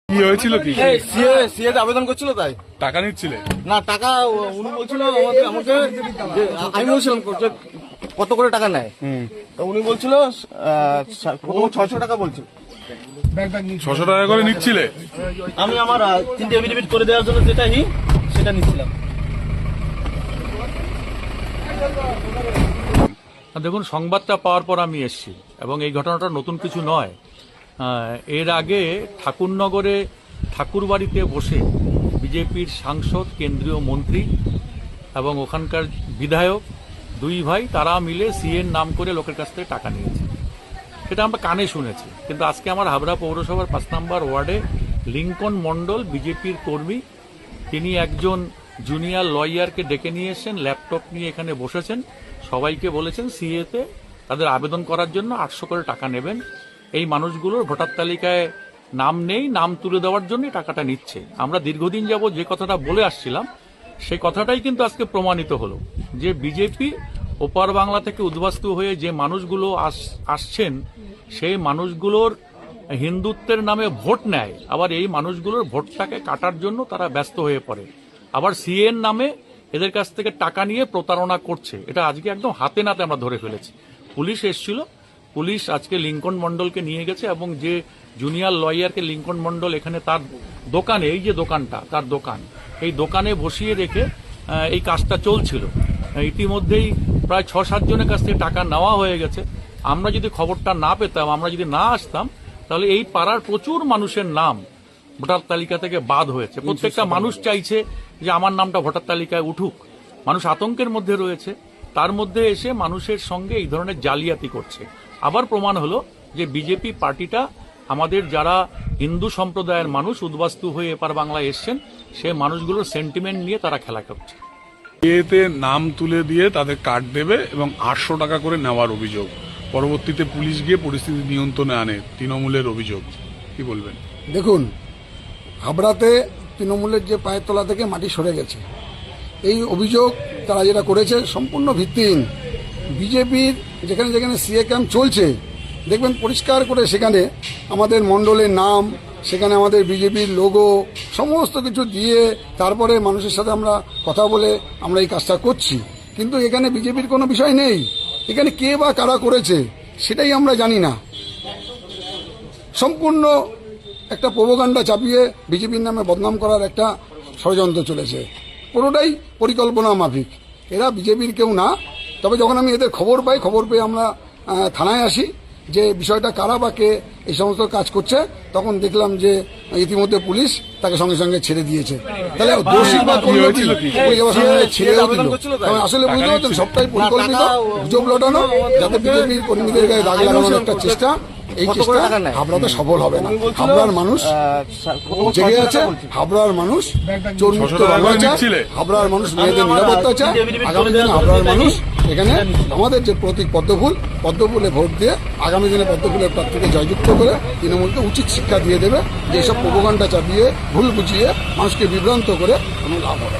কি হয়েছিল? কি সিএ আবেদন করছিল তাই টাকা নিচ্ছিলে? না, টাকা উনি বলছিল আমাকে যে আমি বলছিলাম যে কত করে টাকা নেয়, তো উনি বলছিল 600 টাকা বলছিল। 600 টাকা করে নিচ্ছিলে? আমি আমার 3টে এফিডেভিট করে দেওয়ার জন্য সেটা নিচ্ছিলাম। দেখুন, সংবাদটা পাওয়ার পর আমি এসেছি এবং এই ঘটনাটা নতুন কিছু নয়। এর আগে ঠাকুরনগরে ঠাকুরবাড়িতে বসে বিজেপির সাংসদ, কেন্দ্রীয় মন্ত্রী এবং ওখানকার বিধায়ক দুই ভাই তারা মিলে সিএর নাম করে লোকের কাছ থেকে টাকা নিয়েছে, সেটা আমরা কানে শুনেছি। কিন্তু আজকে আমার হাবড়া পৌরসভার 5 নম্বর ওয়ার্ডে লিঙ্কন মণ্ডল, বিজেপির কর্মী, তিনি একজন জুনিয়র লয়ারকে ডেকে নিয়ে এসেছেন, ল্যাপটপ নিয়ে এখানে বসেছেন, সবাইকে বলেছেন সিএতে তাদের আবেদন করার জন্য 800 করে টাকা নেবেন। এই মানুষগুলোর ভোটার তালিকায় নাম নেই, নাম তুলে দেওয়ার জন্য টাকাটা নিচ্ছে। আমরা দীর্ঘদিন যাবত যে কথাটা বলে আসছিলাম সেই কথাটাই কিন্তু আজকে প্রমাণিত হলো যে বিজেপি ওপার বাংলা থেকে উদ্বাস্তু হয়ে যে মানুষগুলো আসছেন সেই মানুষগুলোর হিন্দুত্বের নামে ভোট নেয়, আবার এই মানুষগুলোর ভোটটাকে কাটার জন্য তারা ব্যস্ত হয়ে পড়ে, আবার সিএর নামে এদের কাছ থেকে টাকা নিয়ে প্রতারণা করছে। এটা আজকে একদম হাতে নাতে আমরা ধরে ফেলেছি। পুলিশ এসেছিল, পুলিশ আজকে লিঙ্কন মণ্ডলকে নিয়ে গেছে এবং যে জুনিয়র লয়ারকে লিঙ্কন মণ্ডল এখানে তার দোকানে, এই যে দোকানটা তার দোকান, এই দোকানে বসিয়ে রেখে এই কাজটা চলছিল। ইতিমধ্যেই প্রায় 6-7 জনের কাছ থেকে টাকা নেওয়া হয়ে গেছে। আমরা যদি খবরটা না পেতাম, আমরা যদি না আসতাম, তাহলে এই পাড়ার প্রচুর মানুষের নাম ভোটার তালিকা থেকে বাদ হয়েছে। প্রত্যেকটা মানুষ চাইছে যে আমার নামটা ভোটার তালিকায় উঠুক। মানুষ আতঙ্কের মধ্যে রয়েছে, তার মধ্যে এসে মানুষের সঙ্গে এই ধরনের জালিয়াতি করছে। আবার প্রমাণ হলো যে বিজেপি পার্টিটা আমাদের যারা হিন্দু সম্প্রদায়ের মানুষ উদ্বাস্তু হয়ে এপার বাংলায় এসছেন সে মানুষগুলোর সেন্টিমেন্ট নিয়ে তারা খেলা করছে। এতে নাম তুলে দিয়ে তাদের কার্ড দেবে এবং 800 টাকা করে নেওয়ার অভিযোগ। পরবর্তীতে পুলিশ গিয়ে পরিস্থিতি নিয়ন্ত্রণে আনে, তৃণমূলের অভিযোগ। কি বলবেন? দেখুন, হাবড়াতে তৃণমূলের যে পায়ের তলা থেকে মাটি সরে গেছে, এই অভিযোগ তারা যেটা করেছে সম্পূর্ণ ভিত্তিহীন। বিজেপির যেখানে যেখানে সিএ ক্যাম্প চলছে দেখবেন পরিষ্কার করে সেখানে আমাদের মণ্ডলের নাম, সেখানে আমাদের বিজেপির লোগো সমস্ত কিছু দিয়ে তারপরে মানুষের সাথে আমরা কথা বলে আমরা এই কাজটা করছি। কিন্তু এখানে বিজেপির কোনো বিষয় নেই, এখানে কে বা কারা করেছে সেটাই আমরা জানি না। সম্পূর্ণ একটা প্রোপাগান্ডা চাপিয়ে বিজেপির নামে বদনাম করার একটা ষড়যন্ত্র চলেছে, পুরোটাই পরিকল্পনা মাফিক। এরা বিজেপির কেউ না। তবে যখন আমি এদের খবর পাই, খবর পেয়ে আমরা থানায় আসি যে বিষয়টা কারা বা কে এই সমস্ত কাজ করছে, তখন দেখলাম যে ইতিমধ্যে পুলিশ তাকে সঙ্গে সঙ্গে ছেড়ে দিয়েছে। তাহলে দোষী বা ছেড়েও দিল। আসলে বুঝতে পারছেন সবটাই পরিকল্পিত, গুজব লটানো, যাতে বিজেপির কর্মীদের গায়ে দাগ লাগানোর একটা চেষ্টা। এই চেষ্টা হাবড়াতে সফল হবে না। হাবড়ার মানুষ জেগে আছে, হাবড়ার মানুষ চোর মুক্ত বাংলা চায়, হাবড়ার মানুষ মেয়েদের নিরাপত্তা চায়। আগামী দিনে হাবড়ার মানুষ এখানে আমাদের যে প্রতীক পদ্মফুলে ভোট দিয়ে আগামী দিনে পদ্মফুলের প্রার্থীকে জয়যুক্ত করে তৃণমূলকে উচিত শিক্ষা দিয়ে দেবে যে এসব প্রোপাগান্ডা চাপিয়ে ভুল বুঝিয়ে মানুষকে বিভ্রান্ত করে কোনো লাভ হবে।